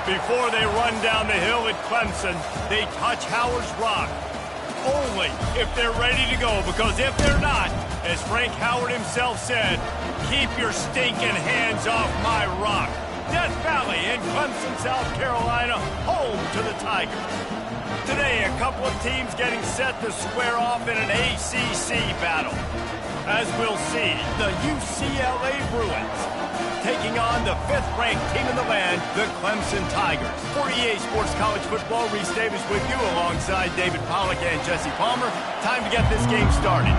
Before they run down the hill at Clemson, they touch Howard's rock. Only if they're ready to go, because if they're not, as Frank Howard himself said, keep your stinking hands off my rock. Death Valley in Clemson, South Carolina, home to the Tigers. Today, a couple of teams getting set to square off in an ACC battle. As we'll see, the UCLA Bruins taking on the 5th-ranked team in the land, the Clemson Tigers. For EA Sports College Football, Reese Davis with you alongside David Pollack and Jesse Palmer. Time to get this game started.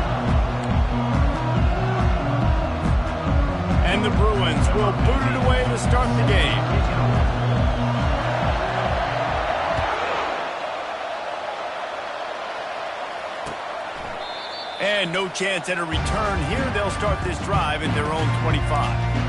And the Bruins will boot it away to start the game. And no chance at a return here. They'll start this drive at their own 25.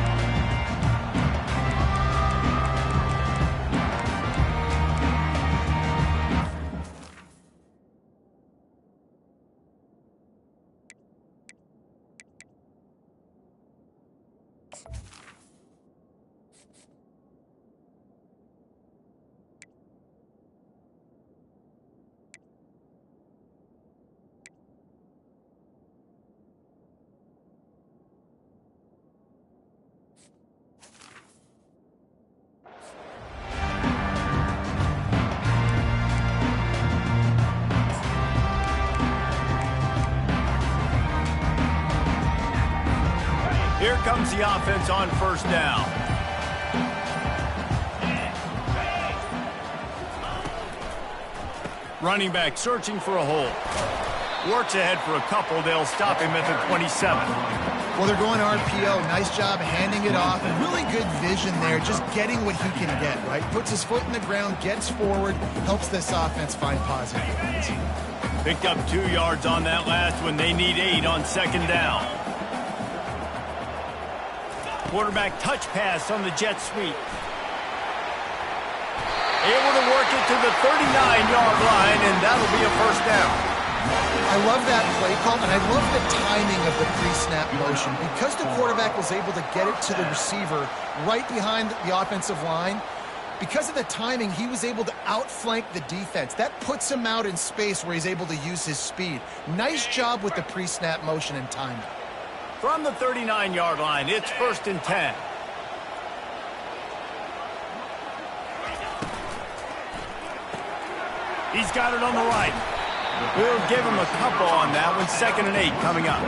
Here comes the offense on first down. Running back searching for a hole. Works ahead for a couple. They'll stop him at the 27. Well, they're going RPO. Nice job handing it off. And really good vision there, just getting what he can get, right? Puts his foot in the ground, gets forward, helps this offense find positive yards. Picked up 2 yards on that last one. They need 8 on second down. Quarterback touch pass on the jet sweep. Able to work it to the 39-yard line, and that'll be a first down. I love that play call, and I love the timing of the pre-snap motion. Because the quarterback was able to get it to the receiver right behind the offensive line, because of the timing, he was able to outflank the defense. That puts him out in space where he's able to use his speed. Nice job with the pre-snap motion and timing. From the 39-yard line, it's 1st and 10. He's got it on the right. We'll give him a couple on that one. 2nd and 8 coming up.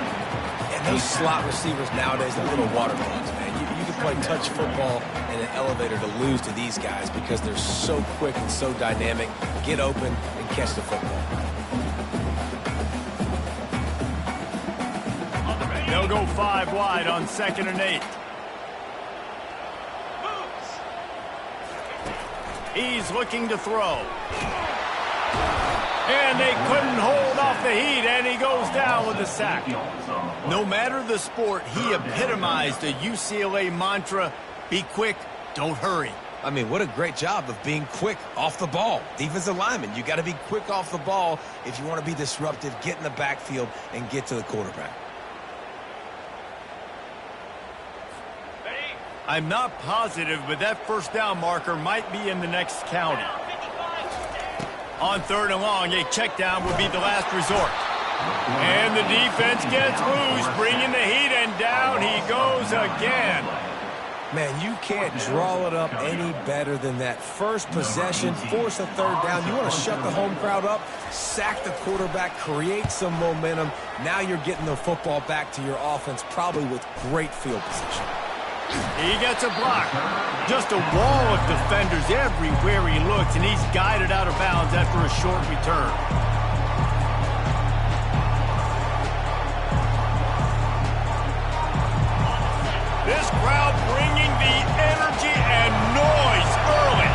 And those slot receivers nowadays are little water dogs, man. You can play touch football in an elevator to lose to these guys because they're so quick and so dynamic. Get open and catch the football. They'll go 5 wide on 2nd and 8. He's looking to throw. And they couldn't hold off the heat, and he goes down with a sack. No matter the sport, he epitomized the UCLA mantra, be quick, don't hurry. I mean, what a great job of being quick off the ball. Defensive lineman, you got to be quick off the ball if you want to be disruptive, get in the backfield, and get to the quarterback. I'm not positive, but that first down marker might be in the next county. On 3rd and long, a check down would be the last resort. And the defense gets loose, bringing the heat, and down he goes again. Man, you can't draw it up any better than that. First possession, force a 3rd down. You want to shut the home crowd up, sack the quarterback, create some momentum. Now you're getting the football back to your offense, probably with great field position. He gets a block. Just a wall of defenders everywhere he looks, and he's guided out of bounds after a short return. This crowd bringing the energy and noise early.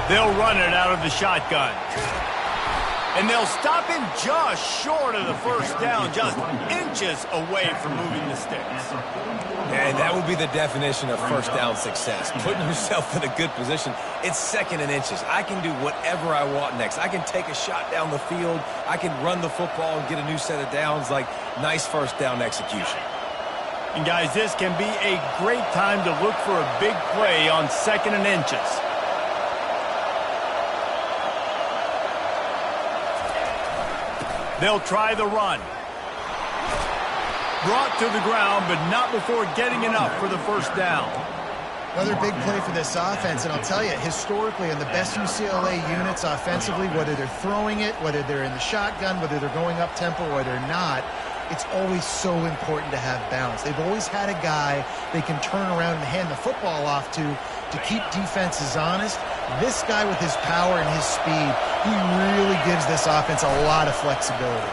They'll run it out of the shotgun. And they'll stop him just short of the first down, just inches away from moving the sticks. And that would be the definition of first down success, putting yourself in a good position. It's 2nd and inches. I can do whatever I want next. I can take a shot down the field. I can run the football and get a new set of downs. Like, nice first down execution. And, guys, this can be a great time to look for a big play on 2nd and inches. They'll try the run. Brought to the ground, but not before getting enough for the first down. Another big play for this offense, and I'll tell you, historically, in the best UCLA units offensively, whether they're throwing it, whether they're in the shotgun, whether they're going up-tempo, whether they're not, it's always so important to have balance. They've always had a guy they can turn around and hand the football off to keep defenses honest. This guy with his power and his speed, he really gives this offense a lot of flexibility.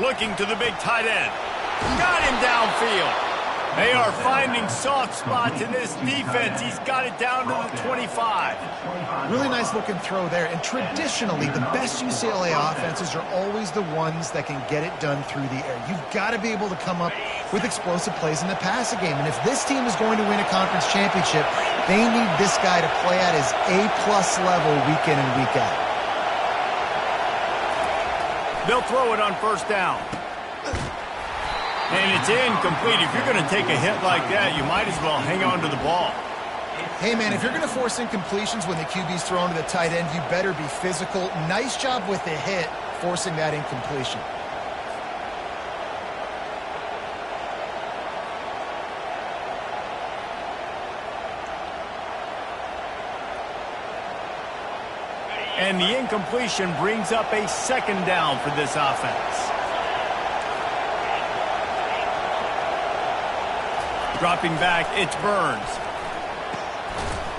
Looking to the big tight end. Got him downfield. They are finding soft spots in this defense. He's got it down to the 25. Really nice looking throw there. And traditionally, the best UCLA offenses are always the ones that can get it done through the air. You've got to be able to come up with explosive plays in the passing game. And if this team is going to win a conference championship, they need this guy to play at his A-plus level week in and week out. They'll throw it on first down. And it's incomplete. If you're going to take a hit like that, you might as well hang on to the ball. Hey, man, if you're going to force incompletions when the QB's thrown to the tight end, you better be physical. Nice job with the hit, forcing that incompletion. And the incompletion brings up a 2nd down for this offense. Dropping back, it's Burns.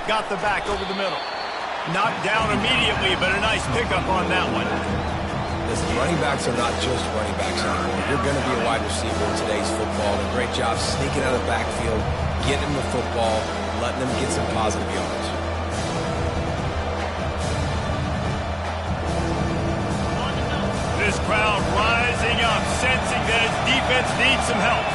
Got the back over the middle. Knocked down immediately, but a nice pickup on that one. Listen, running backs are not just running backs anymore. You're going to be a wide receiver in today's football. And a great job sneaking out of the backfield, getting them the football, letting them get some positive yards. This crowd rising up, sensing that its defense needs some help.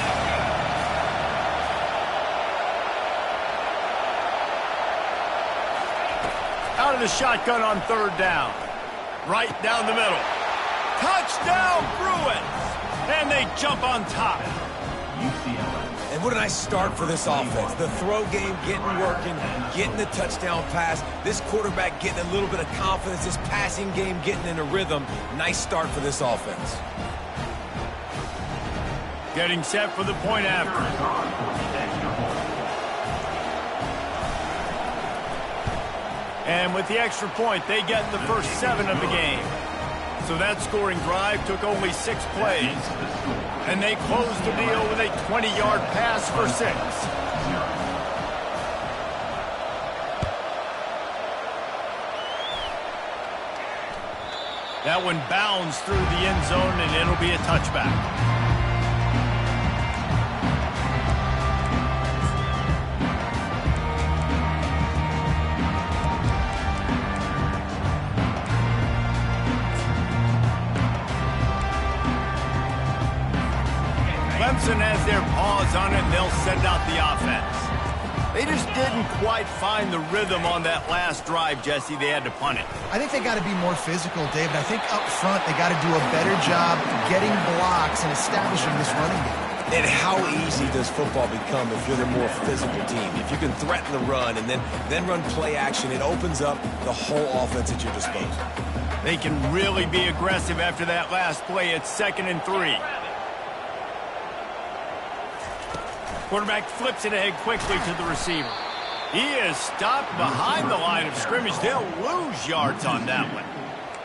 Out of the shotgun on 3rd down. Right down the middle. Touchdown, Bruins! And they jump on top. And what a nice start for this offense. The throw game getting working, getting the touchdown pass. This quarterback getting a little bit of confidence. This passing game getting in a rhythm. Nice start for this offense. Getting set for the point after. And with the extra point, they get the first 7 of the game. So that scoring drive took only 6 plays. And they closed the deal with a 20-yard pass for 6. That one bounds through the end zone, and it'll be a touchback. pause on it, and they'll send out the offense. They just didn't quite find the rhythm on that last drive, Jesse. They had to punt it. I think they got to be more physical, David. I think up front they got to do a better job getting blocks and establishing this running game. And how easy does football become if you're the more physical team? If you can threaten the run and then run play action, it opens up the whole offense at your disposal. They can really be aggressive after that last play. It's 2nd and 3. Quarterback flips it ahead quickly to the receiver. He is stopped behind the line of scrimmage. They'll lose yards on that one.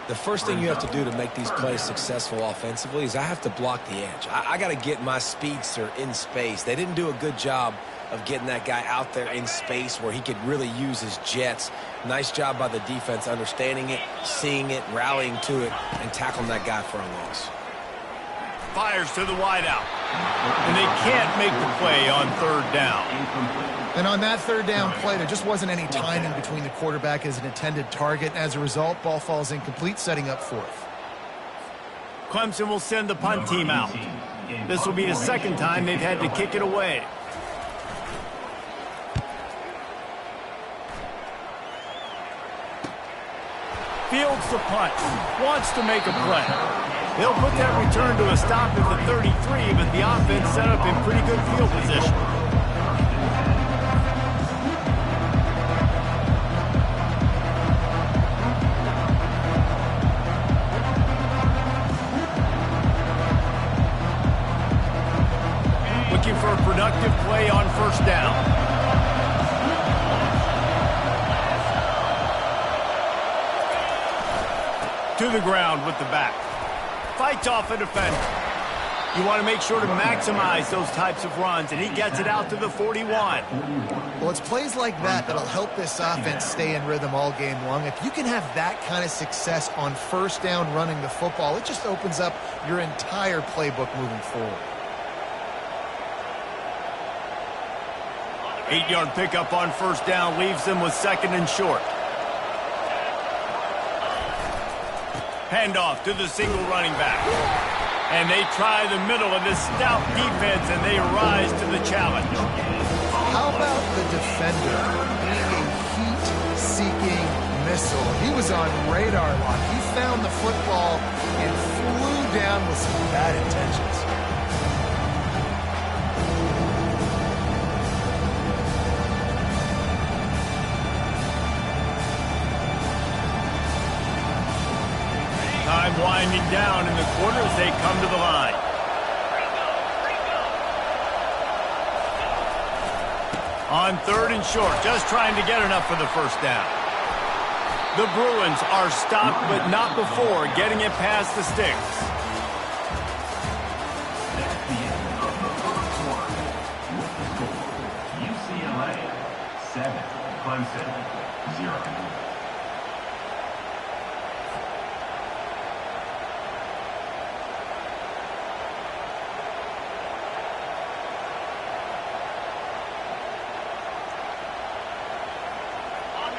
The first thing you have to do to make these plays successful offensively is I have to block the edge. I got to get my speedster in space. They didn't do a good job of getting that guy out there in space where he could really use his jets. Nice job by the defense understanding it, seeing it, rallying to it, and tackling that guy for a loss. Fires to the wideout. And they can't make the play on 3rd down. And on that 3rd down play, there just wasn't any timing between the quarterback as an intended target. As a result, ball falls incomplete, setting up 4th. Clemson will send the punt team out. This will be the 2nd time they've had to kick it away. Fields the punt. Wants to make a play. They'll put that return to a stop at the 33, but the offense set up in pretty good field position. Looking for a productive play on 1st down. To the ground with the back. Fights off a defender. You want to make sure to maximize those types of runs, and he gets it out to the 41. Well, it's plays like that that'll help this offense stay in rhythm all game long. If you can have that kind of success on 1st down running the football, it just opens up your entire playbook moving forward. 8-yard pickup on 1st down leaves them with 2nd and short. Handoff to the single running back. And they try the middle of this stout defense, and they rise to the challenge. How about the defender being a heat-seeking missile? He was on radar lock. He found the football and flew down with some bad intentions. Time winding down in the quarter as they come to the line. On 3rd and short, just trying to get enough for the 1st down. The Bruins are stopped, but not before getting it past the sticks. UCLA 7, Clemson 0.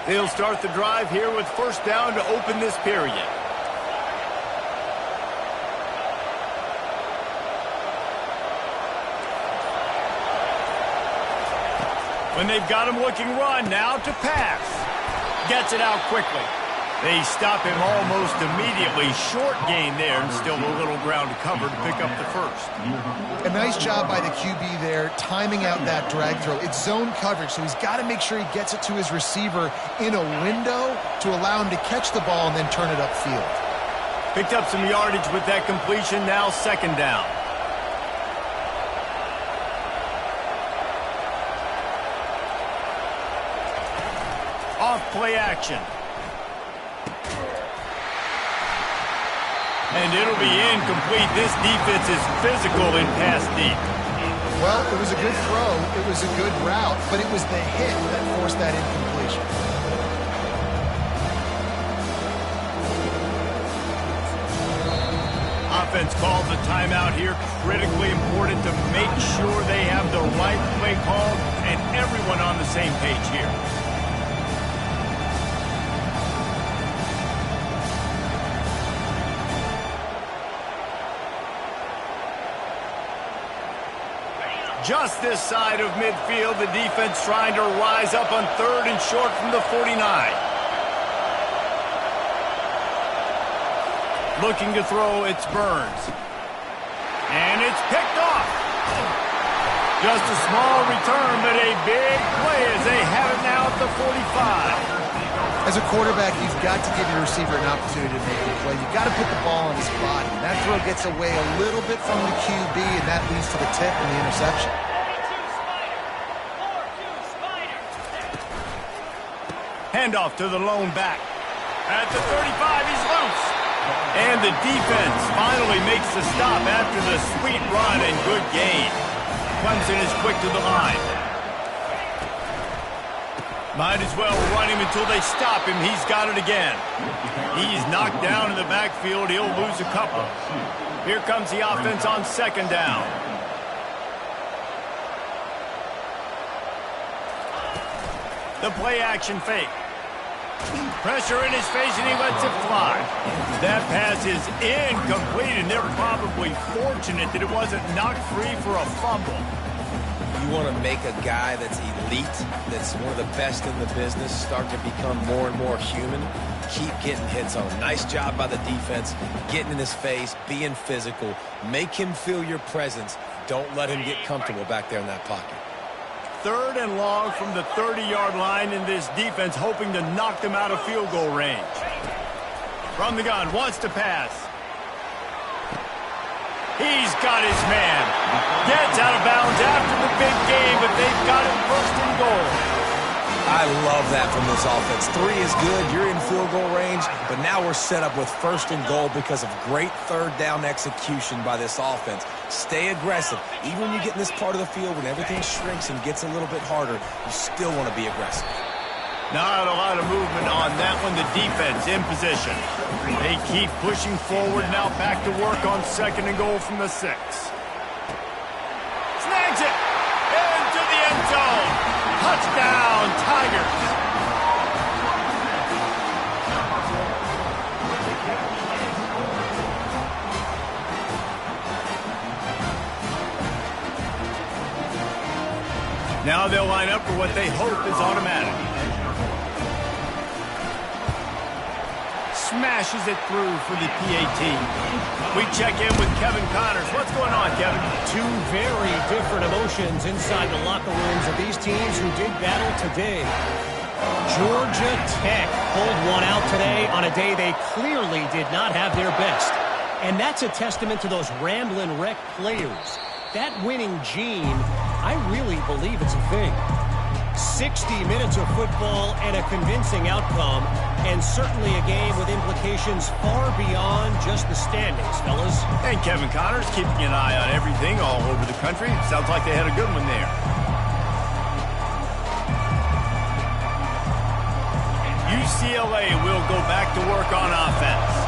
They'll start the drive here with 1st down to open this period. When they've got him looking run, now to pass. Gets it out quickly. They stop him almost immediately. Short gain there, and still a little ground to cover to pick up the 1st. A nice job by the QB there, timing out that drag throw. It's zone coverage, so he's got to make sure he gets it to his receiver in a window to allow him to catch the ball and then turn it upfield. Picked up some yardage with that completion, now 2nd down. Off play action. And it'll be incomplete. This defense is physical in pass deep. Well, it was a good throw. It was a good route, but it was the hit that forced that incompletion. Offense calls a timeout here. Critically important to make sure they have the right play called and everyone on the same page here. just this side of midfield. The defense trying to rise up on 3rd and short from the 49. Looking to throw, it's Burns. And it's picked off. Just a small return, but a big play as they have it now at the 45. As a quarterback, you've got to give your receiver an opportunity to make the play. You've got to put the ball on his body. That throw gets away a little bit from the QB, and that leads to the tip and the interception. Handoff to the lone back. At the 35, he's loose. And the defense finally makes the stop after the sweet run and good gain. Clemson is quick to the line. Might as well run him until they stop him. He's got it again. He's knocked down in the backfield. He'll lose a couple. Here comes the offense on 2nd down. The play action fake. Pressure in his face, and he lets it fly. That pass is incomplete, and they're probably fortunate that it wasn't knocked free for a fumble. You want to make a guy that's elite, that's one of the best in the business, start to become more and more human. Keep getting hits on him. Nice job by the defense, getting in his face, being physical. Make him feel your presence. Don't let him get comfortable back there in that pocket. 3rd and long from the 30-yard line, in this defense hoping to knock them out of field goal range. From the gun, wants to pass. He's got his man. Gets out of bounds after the big game, but they've got him 1st and goal. I love that from this offense. 3 is good. You're in field goal range, but now we're set up with 1st and goal because of great 3rd down execution by this offense. Stay aggressive. Even when you get in this part of the field, when everything shrinks and gets a little bit harder, you still want to be aggressive. Not a lot of movement on that one. The defense in position. They keep pushing forward. Now back to work on 2nd and goal from the 6. Snags it. Into the end zone. Touchdown, Tigers. Now they'll line up for what they hope is automatic. Smashes it through for the PAT. We check in with Kevin Connors. What's going on, Kevin? Two very different emotions inside the locker rooms of these teams who did battle today. Georgia Tech pulled one out today on a day they clearly did not have their best. And that's a testament to those ramblin' wreck players. That winning gene, I really believe it's a thing. 60 minutes of football and a convincing outcome, and certainly a game with implications far beyond just the standings, fellas. And Kevin Connors keeping an eye on everything all over the country. Sounds like they had a good one there. UCLA will go back to work on offense.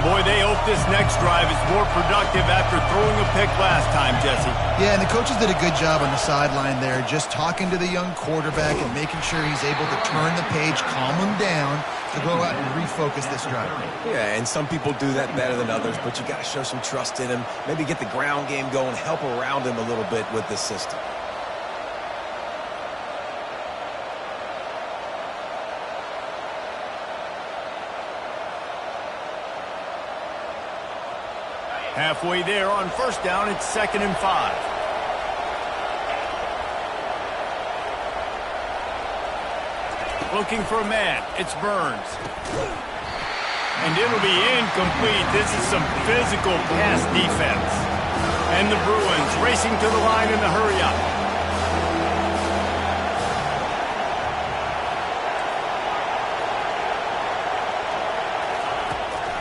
Boy, they hope this next drive is more productive after throwing a pick last time, Jesse. Yeah, and the coaches did a good job on the sideline there, just talking to the young quarterback and making sure he's able to turn the page, calm him down, to go out and refocus this drive. Yeah, and some people do that better than others, but you got to show some trust in him, maybe get the ground game going, help around him a little bit with this system. Halfway there on 1st down, it's 2nd and 5. Looking for a man, it's Burns. And it'll be incomplete. This is some physical pass defense. And the Bruins racing to the line in the hurry-up.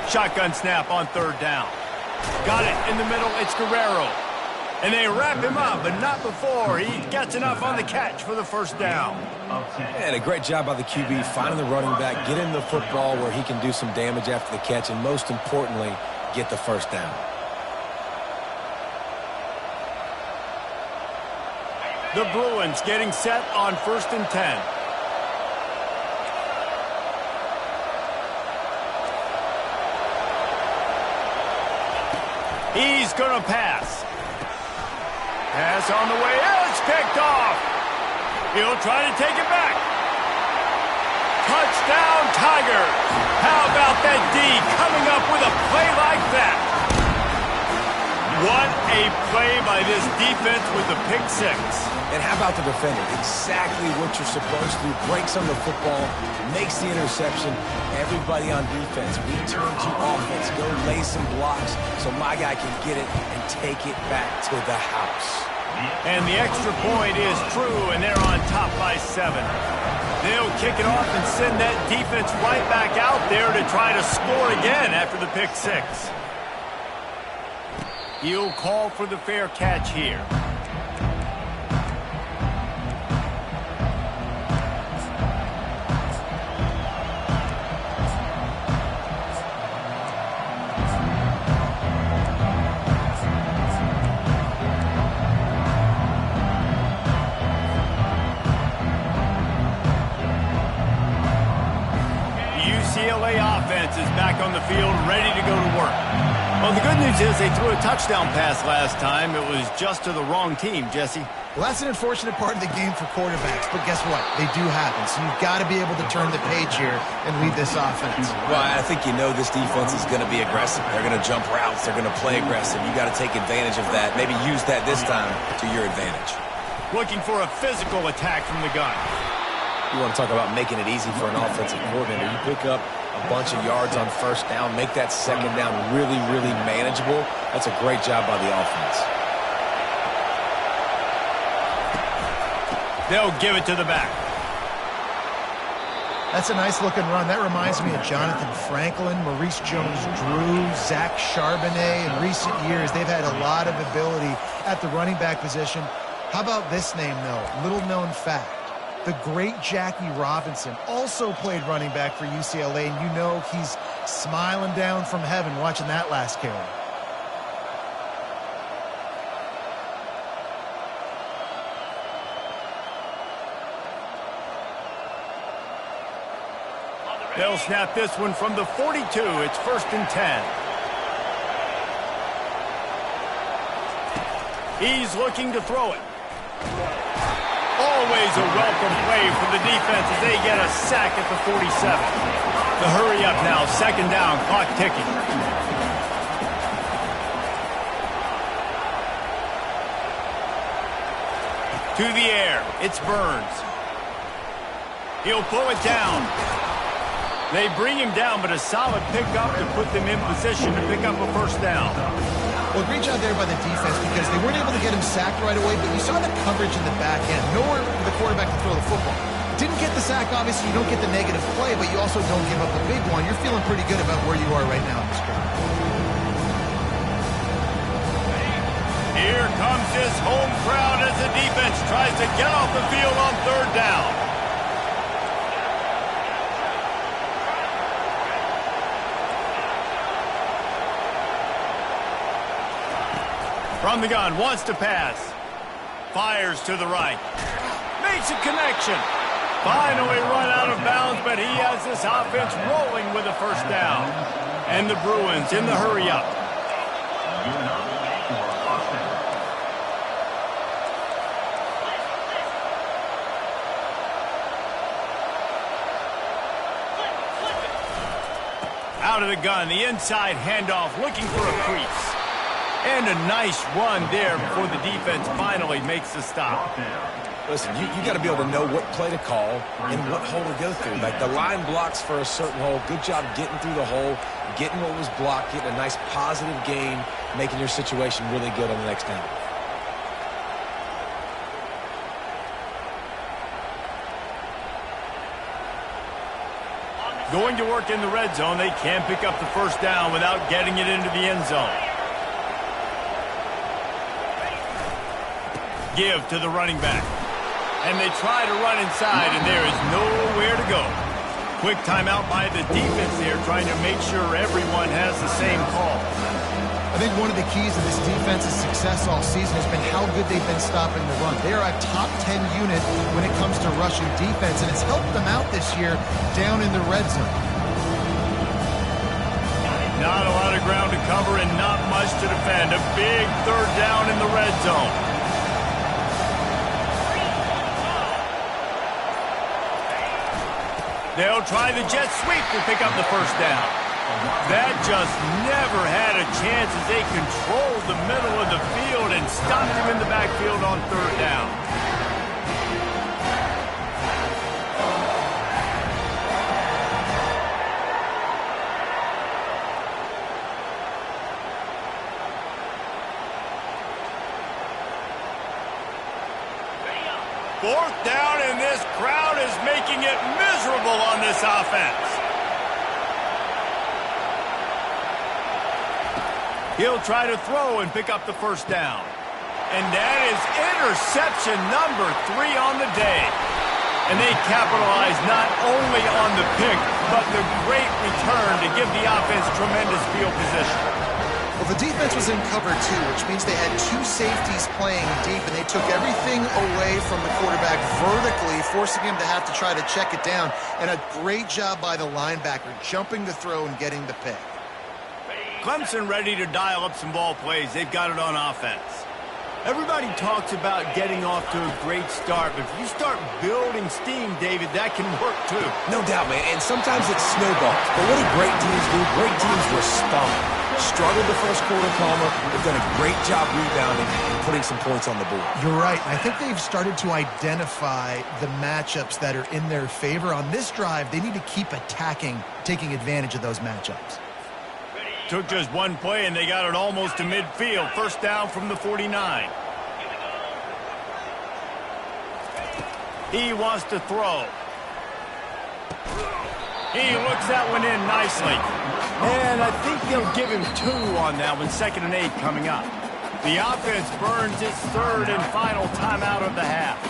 Shotgun snap on 3rd down. Got it in the middle. It's Guerrero. And they wrap him up, but not before he gets enough on the catch for the 1st down. And a great job by the QB finding the running back, get him the football where he can do some damage after the catch, and most importantly, get the 1st down. The Bruins getting set on 1st and 10. He's going to pass. Pass on the way. It's picked off. He'll try to take it back. Touchdown, Tigers. How about that D coming up with a play like that? What a play by this defense with the pick six. And how about the defender? Exactly what you're supposed to. Breaks on the football, makes the interception. Everybody on defense, we turn to offense. Go lay some blocks so my guy can get it and take it back to the house. And the extra point is true, and they're on top by 7. They'll kick it off and send that defense right back out there to try to score again after the pick six. He'll call for the fair catch here. UCLA offense is back on the field, ready to go to work. Well, the good news is they threw a touchdown pass last time. It was just to the wrong team, Jesse. Well, that's an unfortunate part of the game for quarterbacks, but guess what? They do happen, so you've got to be able to turn the page here and lead this offense. Well, I think you know this defense is going to be aggressive. They're going to jump routes. They're going to play aggressive. You got to take advantage of that. Maybe use that this time to your advantage. Looking for a physical attack from the gun. You want to talk about making it easy for an offensive coordinator. You pick up a bunch of yards on first down, make that second down really, really manageable. That's a great job by the offense. They'll give it to the back. That's a nice-looking run. That reminds me of Jonathan Franklin, Maurice Jones-Drew, Zach Charbonnet. In recent years, they've had a lot of ability at the running back position. How about this name, though? Little-known fact. The great Jackie Robinson also played running back for UCLA, and you know he's smiling down from heaven watching that last carry. They'll snap this one from the 42. It's 1st and 10. He's looking to throw it. Always a welcome play for the defense as they get a sack at the 47. The hurry up now, 2nd down, clock ticking. To the air, it's Burns. He'll pull it down. They bring him down, but a solid pickup to put them in position to pick up a 1st down. Well, great job there by the defense because they weren't able to get him sacked right away, but you saw the coverage in the back end. Nowhere for the quarterback to throw the football. Didn't get the sack, obviously. You don't get the negative play, but you also don't give up a big one. You're feeling pretty good about where you are right now in this drive. Here comes his home crowd as the defense tries to get off the field on 3rd down. From the gun, wants to pass. Fires to the right. Makes a connection. Finally run out of bounds, but he has this offense rolling with a 1st down. And the Bruins in the hurry up. Out of the gun, the inside handoff, looking for a crease. And a nice run there before the defense finally makes the stop. Listen, you got to be able to know what play to call and what hole to go through. Like the line blocks for a certain hole. Good job getting through the hole, getting what was blocked, getting a nice positive gain, making your situation really good on the next down. Going to work in the red zone, they can't pick up the 1st down without getting it into the end zone. Give to the running back. And they try to run inside, and there is nowhere to go. Quick timeout by the defense there, trying to make sure everyone has the same call. I think one of the keys to this defense's success all season has been how good they've been stopping the run. They are a top 10 unit when it comes to rushing defense, and it's helped them out this year down in the red zone. Not a lot of ground to cover and not much to defend. A big 3rd down in the red zone. They'll try the jet sweep to pick up the first down. That just never had a chance as they controlled the middle of the field and stopped him in the backfield on third down. Fourth down, and this crowd is making it miserable on this offense. He'll try to throw and pick up the first down. And that is interception number 3 on the day. And they capitalize not only on the pick, but the great return to give the offense tremendous field position. Well, the defense was in cover 2, which means they had 2 safeties playing deep, and they took everything away from the quarterback vertically, forcing him to have to try to check it down. And a great job by the linebacker, jumping the throw and getting the pick. Clemson ready to dial up some ball plays. They've got it on offense. Everybody talks about getting off to a great start, but if you start building steam, David, that can work too. No doubt, man, and sometimes it snowballs. But what do great teams do? Great teams respond. Struggled the first quarter, Palmer. They've done a great job rebounding and putting some points on the board. You're right. I think they've started to identify the matchups that are in their favor. On this drive, they need to keep attacking, taking advantage of those matchups. Took just one play, and they got it almost to midfield. First down from the 49. He wants to throw. He looks that one in nicely. And I think they'll give him 2 on that one. 2nd and 8 coming up. The offense burns its 3rd and final timeout of the half.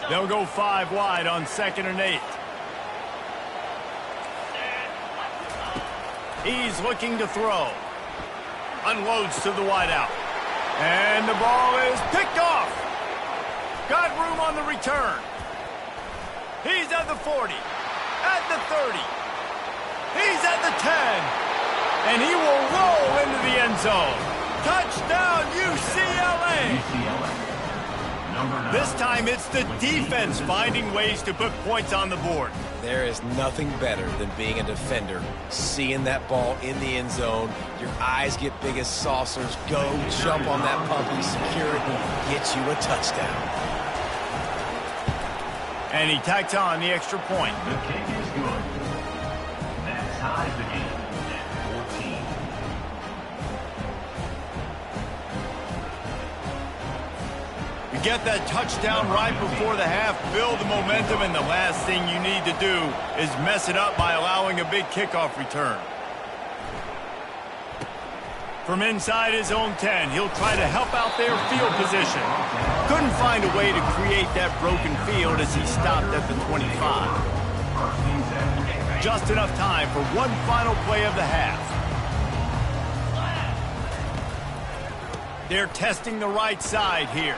They'll go 5 wide on 2nd and 8. He's looking to throw. Unloads to the wideout. And the ball is picked off. Got room on the return. He's at the 40. At the 30. He's at the 10. And he will roll into the end zone. Touchdown, UCLA. This time it's the defense finding ways to put points on the board. There is nothing better than being a defender, seeing that ball in the end zone. Your eyes get big as saucers. Go jump on that puppy, secure it, and get you a touchdown. And he tacks on the extra point. The kick is good. That ties the game at 14. You get that touchdown right before the half, build the momentum, and the last thing you need to do is mess it up by allowing a big kickoff return. From inside his own 10, he'll try to help out their field position. Couldn't find a way to create that broken field as he stopped at the 25. Just enough time for one final play of the half. They're testing the right side here.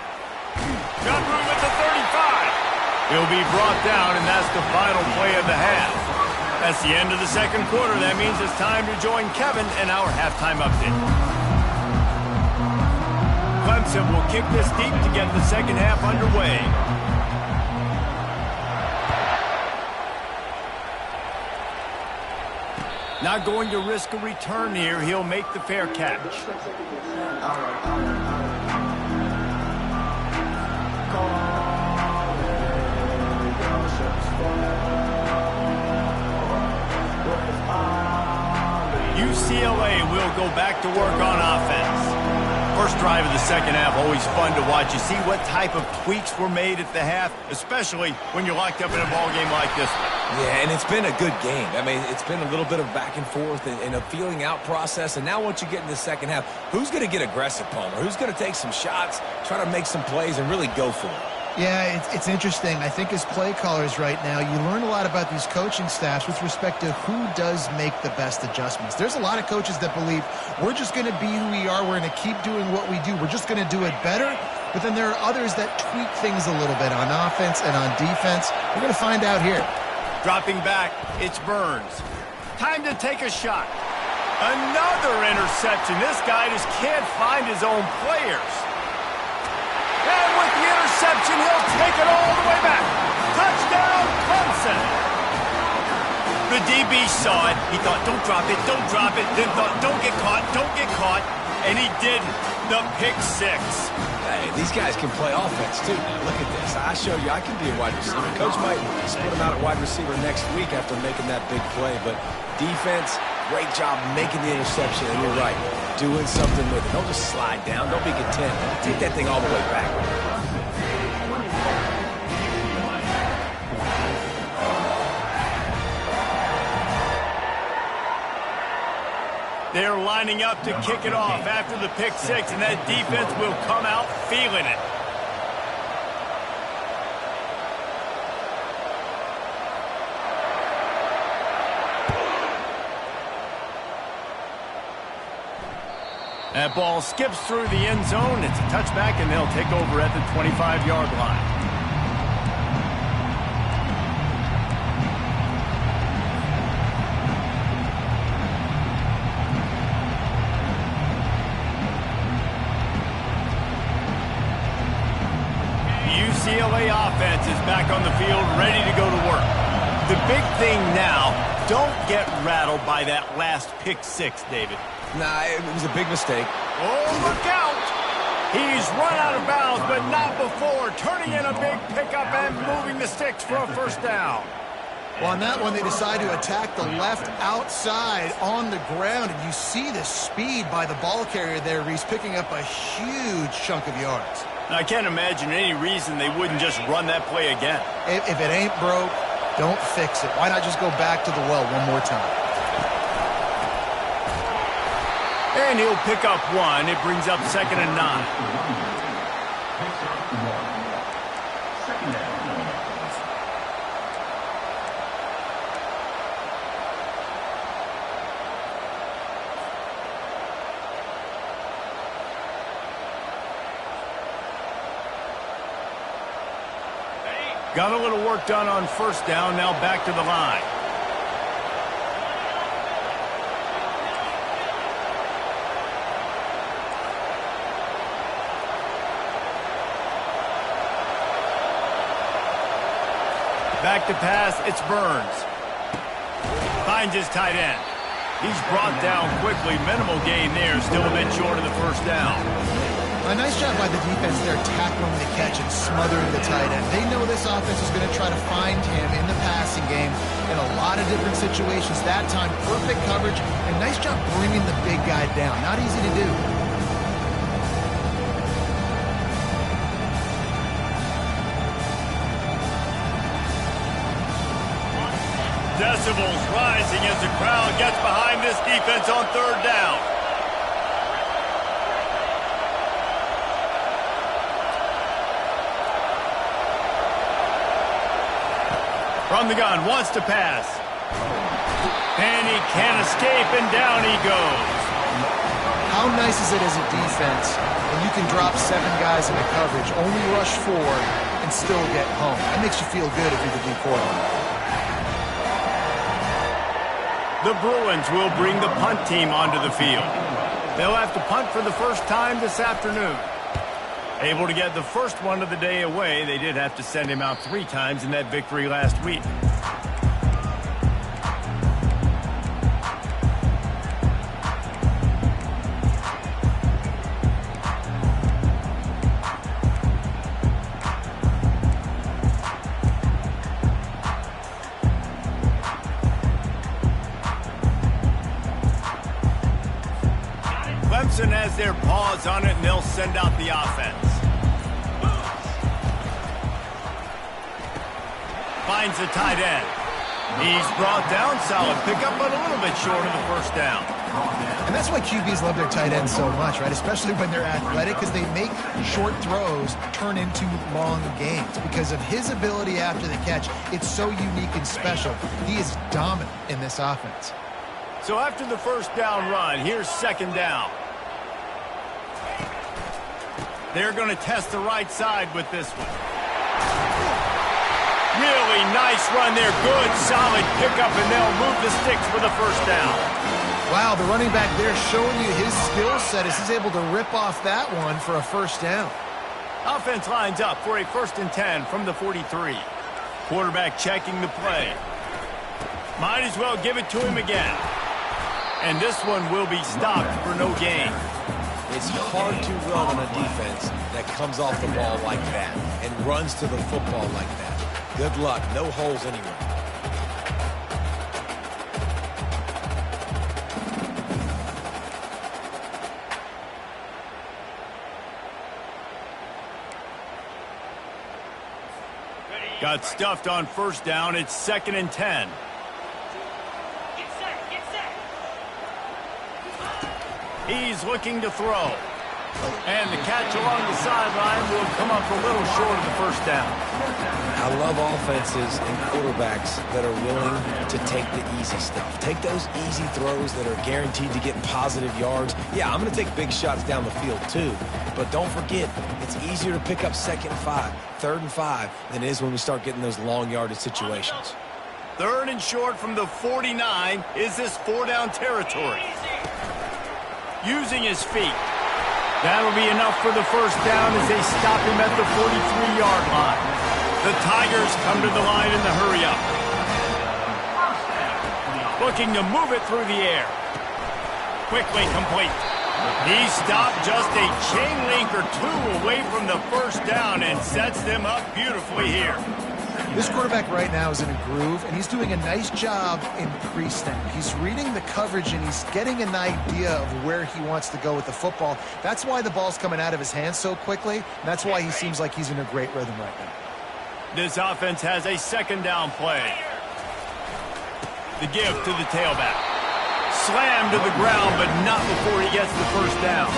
Got room at the 35. He'll be brought down, and that's the final play of the half. That's the end of the second quarter. That means it's time to join Kevin in our halftime update. Clemson will kick this deep to get the second half underway. Not going to risk a return here. He'll make the fair catch. UCLA will go back to work on offense. First drive of the second half, always fun to watch. You see what type of tweaks were made at the half, especially when you're locked up in a ball game like this one. Yeah, and it's been a good game. I mean, it's been a little bit of back and forth and a feeling out process. And now once you get in the second half, who's going to get aggressive, Palmer? Who's going to take some shots, try to make some plays, and really go for it? Yeah, it's interesting. I think as play callers right now, you learn a lot about these coaching staffs with respect to who does make the best adjustments. There's a lot of coaches that believe we're just going to be who we are. We're going to keep doing what we do. We're just going to do it better. But then there are others that tweak things a little bit on offense and on defense. We're going to find out here. Dropping back, it's Burns. Time to take a shot. Another interception. This guy just can't find his own players. And with the interception, he'll take it all the way back. Touchdown, Clemson. The DB saw it. He thought, don't drop it, don't drop it. Then thought, don't get caught, don't get caught. And he didn't. The pick six. Hey, these guys can play offense, too. Now, look at this. I showed you I can be a wide receiver. Coach might split him out at wide receiver next week after making that big play. But defense, great job making the interception. And you're right, doing something with it. Don't just slide down. Don't be content. Take that thing all the way back. They're lining up to kick it off after the pick six, and that defense will come out feeling it. That ball skips through the end zone. It's a touchback, and they'll take over at the 25-yard line. UCLA offense is back on the field, ready to go to work. The big thing now, don't get rattled by that last pick six, David. Nah, it was a big mistake. Oh, look out! He's run out of bounds, but not before turning in a big pickup and moving the sticks for a first down. Well, on that one, they decide to attack the left outside on the ground, and you see the speed by the ball carrier there, Reese, picking up a huge chunk of yards. I can't imagine any reason they wouldn't just run that play again. If it ain't broke, don't fix it. Why not just go back to the well one more time? And he'll pick up one. It brings up 2nd and 9. Second down. Got a little work done on first down. Now back to the line. Back to pass, it's Burns. Finds his tight end. He's brought down quickly. Minimal gain there, still a bit short of the first down. A nice job by the defense there, tackling the catch and smothering the tight end. They know this offense is going to try to find him in the passing game in a lot of different situations. That time, perfect coverage, and nice job bringing the big guy down. Not easy to do. Decibels rising as the crowd gets behind this defense on third down. From the gun, wants to pass. And he can't escape, and down he goes. How nice is it as a defense when you can drop 7 guys into coverage, only rush 4, and still get home? That makes you feel good if you're the D quarterback. The Bruins will bring the punt team onto the field. They'll have to punt for the first time this afternoon. Able to get the first one of the day away. They did have to send him out 3 times in that victory last week. Clemson has their paws on it, and they'll send out the offense. Finds the tight end. He's brought down, solid pickup, but a little bit short of the first down. And that's why QBs love their tight ends so much, right? Especially when they're athletic, because they make short throws turn into long gains. Because of his ability after the catch, it's so unique and special. He is dominant in this offense. So after the first down run, here's 2nd down. They're going to test the right side with this one. Really nice run there. Good, solid pickup, and they'll move the sticks for the first down. Wow, the running back there showing you his skill set as he's able to rip off that one for a first down. Offense lines up for a 1st and 10 from the 43. Quarterback checking the play. Might as well give it to him again. And this one will be stopped for no gain. It's hard to run on a defense that comes off the ball like that and runs to the football like that. Good luck. No holes anywhere. Got stuffed on 1st down. It's 2nd and 10. He's looking to throw. And the catch along the sideline will come up a little short of the 1st down. I love offenses and quarterbacks that are willing to take the easy stuff. Take those easy throws that are guaranteed to get positive yards. Yeah, I'm going to take big shots down the field too. But don't forget, it's easier to pick up 2nd and 5, 3rd and 5 than it is when we start getting those long yardage situations. 3rd and short from the 49. Is this 4-down territory? Using his feet. That'll be enough for the 1st down as they stop him at the 43-yard line. The Tigers come to the line in the hurry-up. Looking to move it through the air. Quickly complete. He stopped just a chain link or 2 away from the 1st down and sets them up beautifully here. This quarterback right now is in a groove, and he's doing a nice job in pre-snap. He's reading the coverage, and he's getting an idea of where he wants to go with the football. That's why the ball's coming out of his hands so quickly, and that's why he seems like he's in a great rhythm right now. This offense has a 2nd down play. The give to the tailback. Slammed to the ground, but not before he gets the 1st down.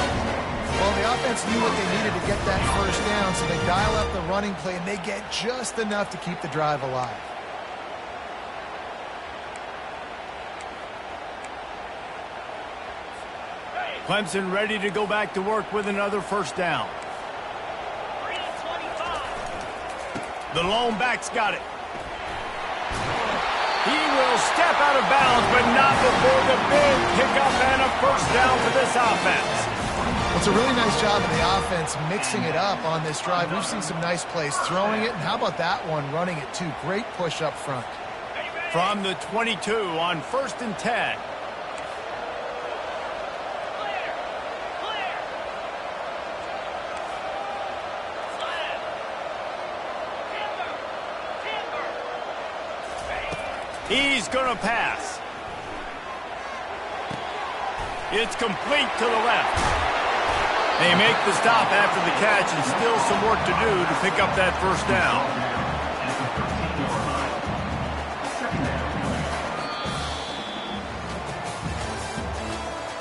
Well, the offense knew what they needed to get that 1st down, so they dial up the running play, and they get just enough to keep the drive alive. Clemson ready to go back to work with another 1st down. The lone back's got it. He will step out of bounds, but not before the big pickup and a 1st down for this offense. It's a really nice job of the offense mixing it up on this drive. We've seen some nice plays throwing it, and how about that one running it too? Great push up front. From the 22 on 1st and 10. He's going to pass. It's complete to the left. They make the stop after the catch, and still some work to do to pick up that 1st down.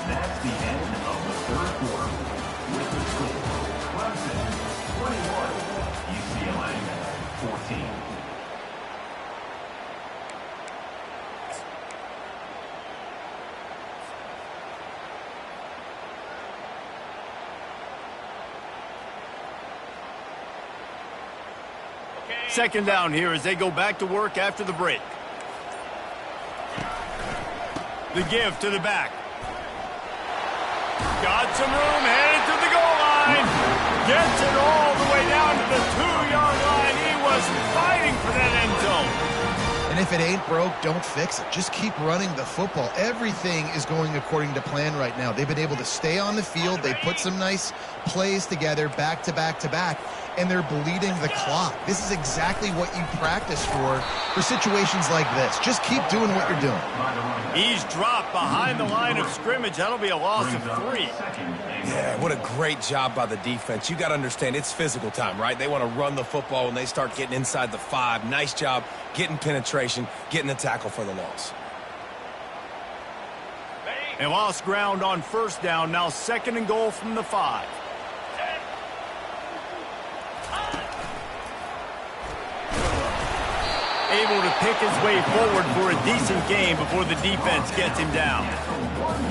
That's the end of the 3rd quarter. With the score, Clemson 21, UCLA 14. Second down here as they go back to work after the break. The give to the back. Got some room, headed to the goal line. Gets it all the way down to the 2-yard line. He was fighting for that end zone. And if it ain't broke, don't fix it. Just keep running the football. Everything is going according to plan right now. They've been able to stay on the field. They put some nice plays together back to back to back, and they're bleeding the clock. This is exactly what you practice for situations like this. Just keep doing what you're doing. He's dropped behind the line of scrimmage. That'll be a loss of 3. Yeah, what a great job by the defense. You got to understand, it's physical time, right? They want to run the football when they start getting inside the 5. Nice job getting penetration, getting the tackle for the loss. They lost ground on 1st down. Now 2nd and goal from the 5. Able to pick his way forward for a decent game before the defense gets him down.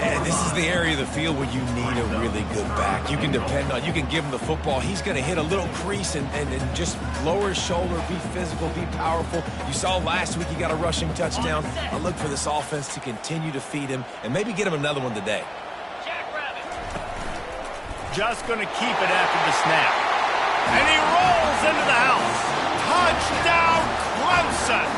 And this is the area of the field where you need a really good back. You can depend on, you can give him the football. He's going to hit a little crease and just lower his shoulder, be physical, be powerful. You saw last week he got a rushing touchdown. I look for this offense to continue to feed him and maybe get him another one today. Just going to keep it after the snap. And he rolls into the house. Touchdown, Clemson!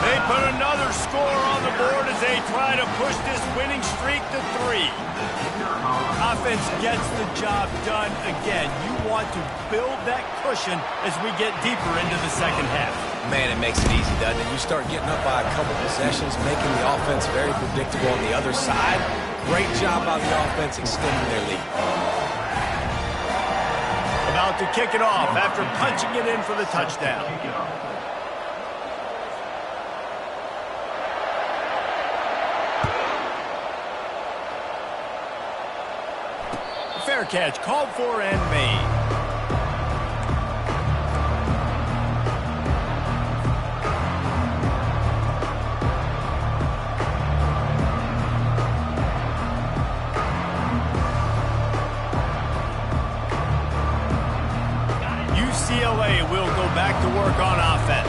They put another score on the board as they try to push this winning streak to 3. Offense gets the job done again. You want to build that cushion as we get deeper into the second half. Man, it makes it easy, doesn't it? You start getting up by a couple possessions, making the offense very predictable on the other side. Great job by the offense extending their lead. About to kick it off after punching it in for the touchdown. Fair catch, called for and made. UCLA will go back to work on offense.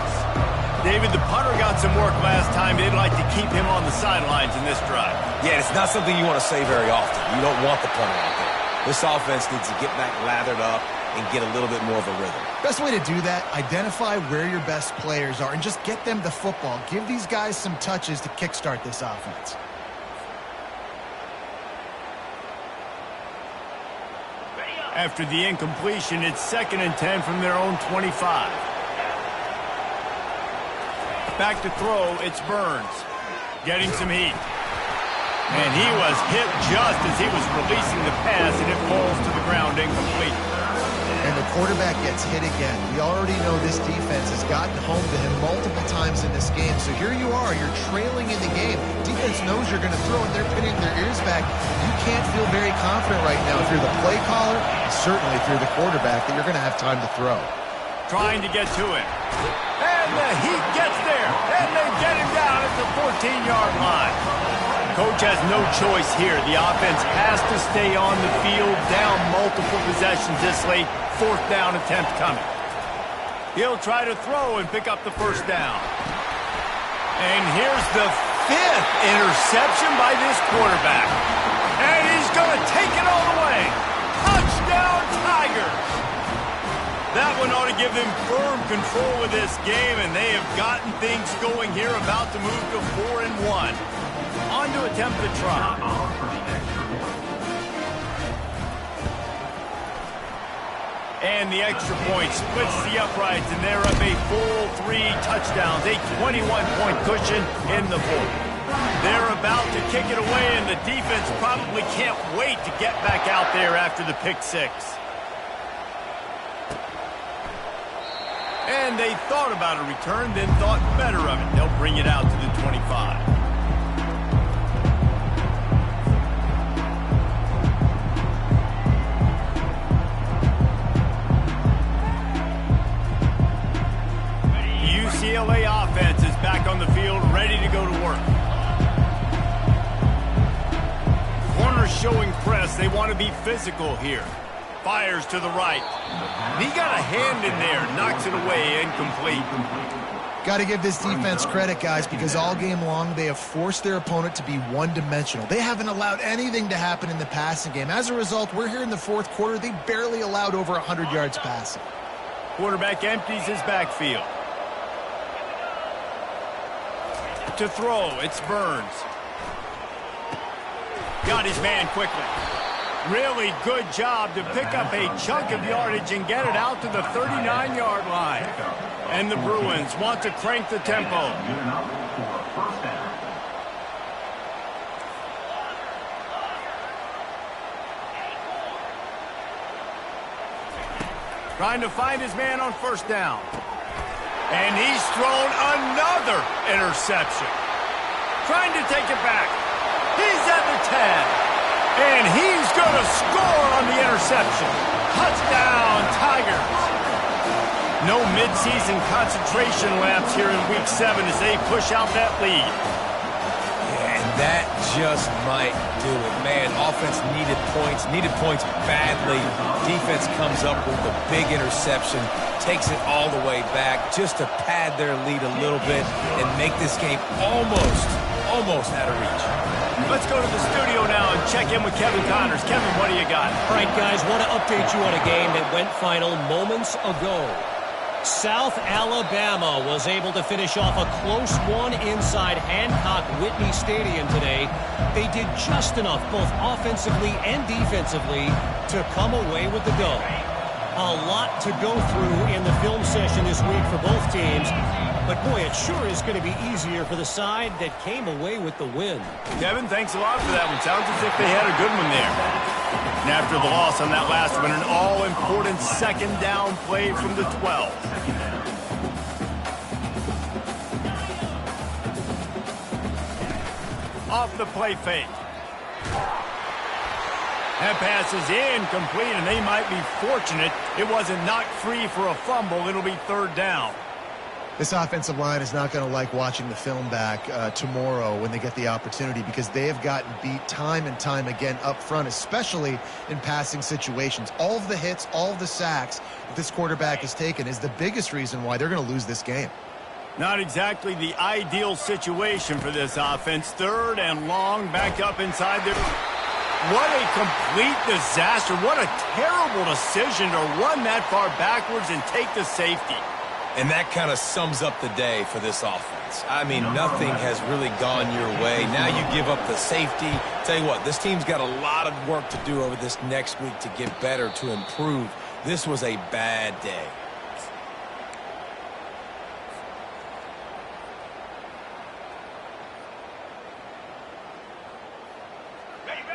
David, the punter got some work last time. They'd like to keep him on the sidelines in this drive. Yeah, it's not something you want to say very often. You don't want the punter out there. This offense needs to get back lathered up and get a little bit more of a rhythm. Best way to do that, identify where your best players are and just get them the football. Give these guys some touches to kickstart this offense. After the incompletion, it's 2nd and 10 from their own 25. Back to throw, it's Burns. Getting some heat. And he was hit just as he was releasing the pass, and it falls to the ground incomplete. And the quarterback gets hit again. We already know this defense has gotten home to him multiple times in this game. So here you are, you're trailing in the game. Defense knows you're going to throw, and they're pinning their ears back. You can't feel very confident right now if you're the play caller, and certainly if you're the quarterback, that you're going to have time to throw. Trying to get to him. And the heat gets there, and they get him down at the 14-yard line. Coach has no choice here. The offense has to stay on the field, down multiple possessions this late. 4th down attempt coming. He'll try to throw and pick up the first down. And here's the 5th interception by this quarterback. And he's going to take it all the way. Touchdown, Tigers! That one ought to give them firm control of this game, and they have gotten things going here, about to move to 4-1. On to attempt the try. And the extra point splits the uprights, and they're up a full 3 touchdowns, a 21-point cushion in the 4th. They're about to kick it away, and the defense probably can't wait to get back out there after the pick 6. And they thought about a return, then thought better of it. They'll bring it out to the 25. UCLA offense is back on the field, ready to go to work. Corners showing press. They want to be physical here. Fires to the right. He got a hand in there, knocks it away, incomplete. Got to give this defense credit, guys, because all game long they have forced their opponent to be one-dimensional. They haven't allowed anything to happen in the passing game. As a result, we're here in the 4th quarter. They barely allowed over 100 yards passing. Quarterback empties his backfield. To throw, it's Burns. Got his man quickly. Really good job to pick up a chunk of yardage and get it out to the 39-yard line. And the Bruins want to crank the tempo. Trying to find his man on 1st down. And he's thrown another interception. Trying to take it back. He's at the 10. And he's going to score on the interception. Touchdown, Tigers. No midseason concentration laps here in Week 7 as they push out that lead. Yeah, and that just might do it. Man, offense needed points badly. Defense comes up with a big interception, takes it all the way back just to pad their lead a little bit and make this game almost out of reach. Let's go to the studio now and check in with Kevin Connors. Kevin, what do you got? All right, guys, want to update you on a game that went final moments ago. South Alabama was able to finish off a close one inside Hancock-Whitney Stadium today. They did just enough, both offensively and defensively, to come away with the dub. A lot to go through in the film session this week for both teams. But, boy, it sure is going to be easier for the side that came away with the win. Kevin, thanks a lot for that one. Sounds as if they had a good one there. And after the loss on that last one, an all-important second down play from the 12. Off the play fake. That pass is incomplete, and they might be fortunate it wasn't knocked free for a fumble. It'll be third down. This offensive line is not going to like watching the film back tomorrow when they get the opportunity, because they have gotten beat time and time again up front, especially in passing situations. All of the hits, all of the sacks that this quarterback has taken is the biggest reason why they're going to lose this game. Not exactly the ideal situation for this offense. Third and long, back up inside there. What a complete disaster. What a terrible decision to run that far backwards and take the safety. And that kind of sums up the day for this offense. I mean, nothing has really gone your way. Now you give up the safety. Tell you what, this team's got a lot of work to do over this next week to get better, to improve. This was a bad day.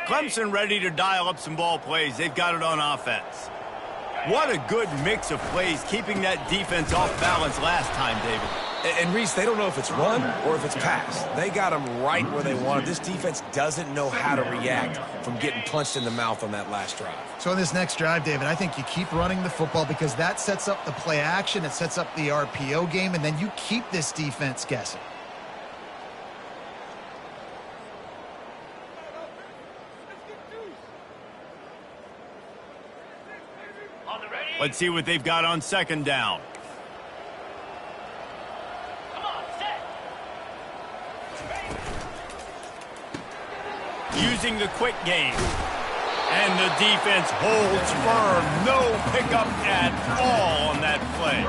Clemson ready to dial up some ball plays. They've got it on offense. What a good mix of plays, keeping that defense off balance last time, David. And Reese, they don't know if it's run or if it's pass. They got them right where they wanted. This defense doesn't know how to react from getting punched in the mouth on that last drive. So in this next drive, David, I think you keep running the football, because that sets up the play action, it sets up the RPO game, and then you keep this defense guessing. Let's see what they've got on second down. Come on, set. Using the quick game. And the defense holds firm. No pickup at all on that play.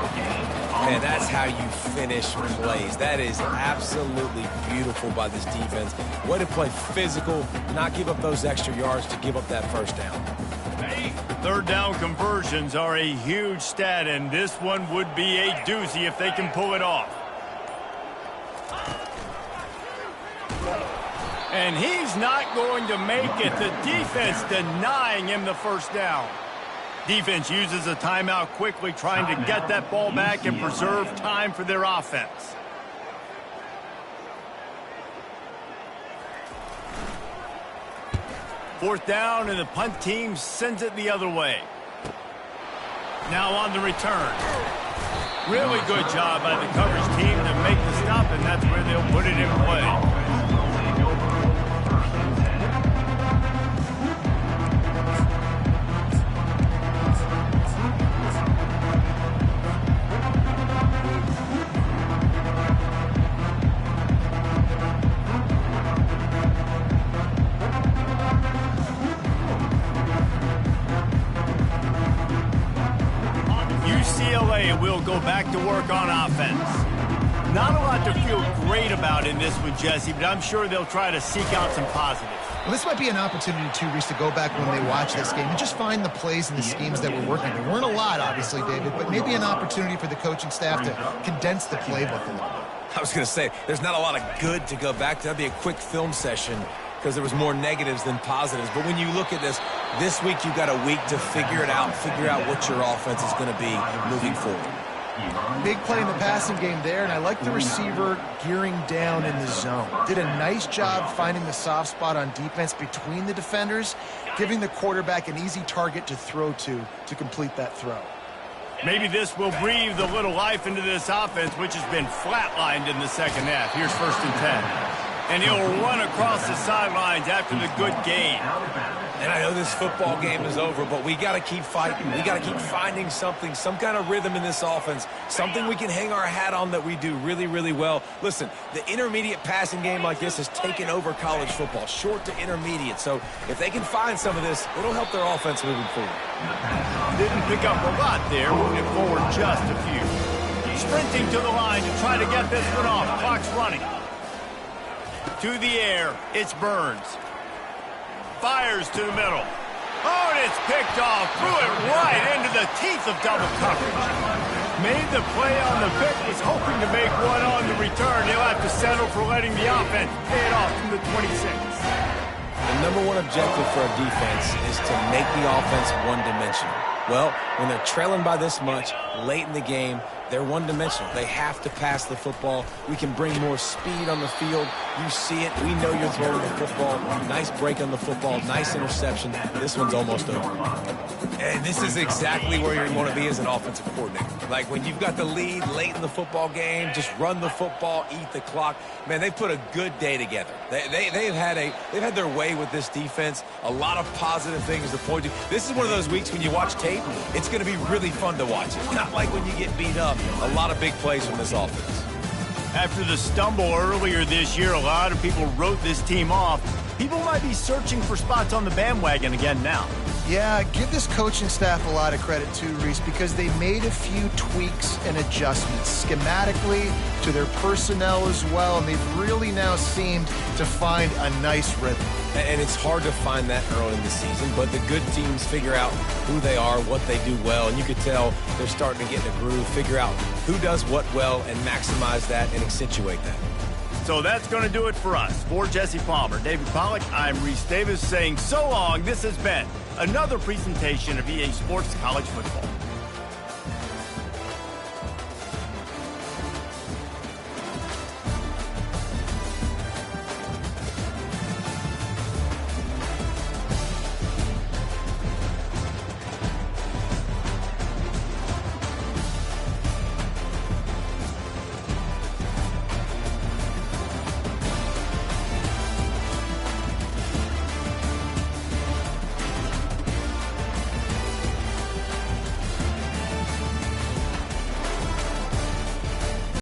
And that's how you finish plays. That is absolutely beautiful by this defense. Way to play physical, not give up those extra yards to give up that first down. Third down conversions are a huge stat, and this one would be a doozy if they can pull it off. And he's not going to make it. The defense denying him the first down. Defense uses a timeout quickly, trying to get that ball back and preserve time for their offense. Fourth down, and the punt team sends it the other way. Now on the return. Really good job by the coverage team to make the stop, and that's where they'll put it in play. UCLA will go back to work on offense. Not a lot to feel great about in this one, Jesse, but I'm sure they'll try to seek out some positives. Well, this might be an opportunity, too, Reese, to go back when they watch this game and just find the plays and the schemes that were working. There weren't a lot, obviously, David, but maybe an opportunity for the coaching staff to condense the playbook a little bit. I was going to say, there's not a lot of good to go back to. That'd be a quick film session because there was more negatives than positives. But when you look at this week you've got a week to figure it out, figure out what your offense is going to be moving forward. Big play in the passing game there, and I like the receiver gearing down in the zone. Did a nice job finding the soft spot on defense between the defenders, giving the quarterback an easy target to throw to complete that throw. Maybe this will breathe a little life into this offense, which has been flatlined in the second half. Here's 1st and 10. And he'll run across the sidelines after the good gain. And I know this football game is over, but we got to keep fighting. We got to keep finding something, some kind of rhythm in this offense, something we can hang our hat on that we do really, really well. Listen, the intermediate passing game like this has taken over college football, short to intermediate. So if they can find some of this, it'll help their offense moving forward. Didn't pick up a lot there, moving forward just a few. Sprinting to the line to try to get this one off. Clock's running. To the air, it's Burns. Fires to the middle. Oh, and it's picked off. Threw it right into the teeth of double coverage. Made the play on the pick. Was hoping to make one on the return. He'll have to settle for letting the offense pay it off from the 26. The number one objective for a defense is to make the offense one-dimensional. Well, when they're trailing by this much late in the game, they're one-dimensional. They have to pass the football. We can bring more speed on the field. You see it. We know you're throwing the football. Nice break on the football. Nice interception. This one's almost over. And this is exactly where you want to be as an offensive coordinator. Like when you've got the lead late in the football game, just run the football, eat the clock. Man, they put a good day together. They've had their way with this defense. A lot of positive things to point to. This is one of those weeks when you watch tape, it's going to be really fun to watch. It's not like when you get beat up. A lot of big plays from this offense. After the stumble earlier this year, a lot of people wrote this team off. People might be searching for spots on the bandwagon again now. Yeah, give this coaching staff a lot of credit too, Reese, because they made a few tweaks and adjustments schematically to their personnel as well, and they've really now seemed to find a nice rhythm. And it's hard to find that early in the season, but the good teams figure out who they are, what they do well, and you could tell they're starting to get in a groove, figure out who does what well, and maximize that and accentuate that. So that's going to do it for us. For Jesse Palmer, David Pollack, I'm Reese Davis saying so long. This has been another presentation of EA Sports College Football.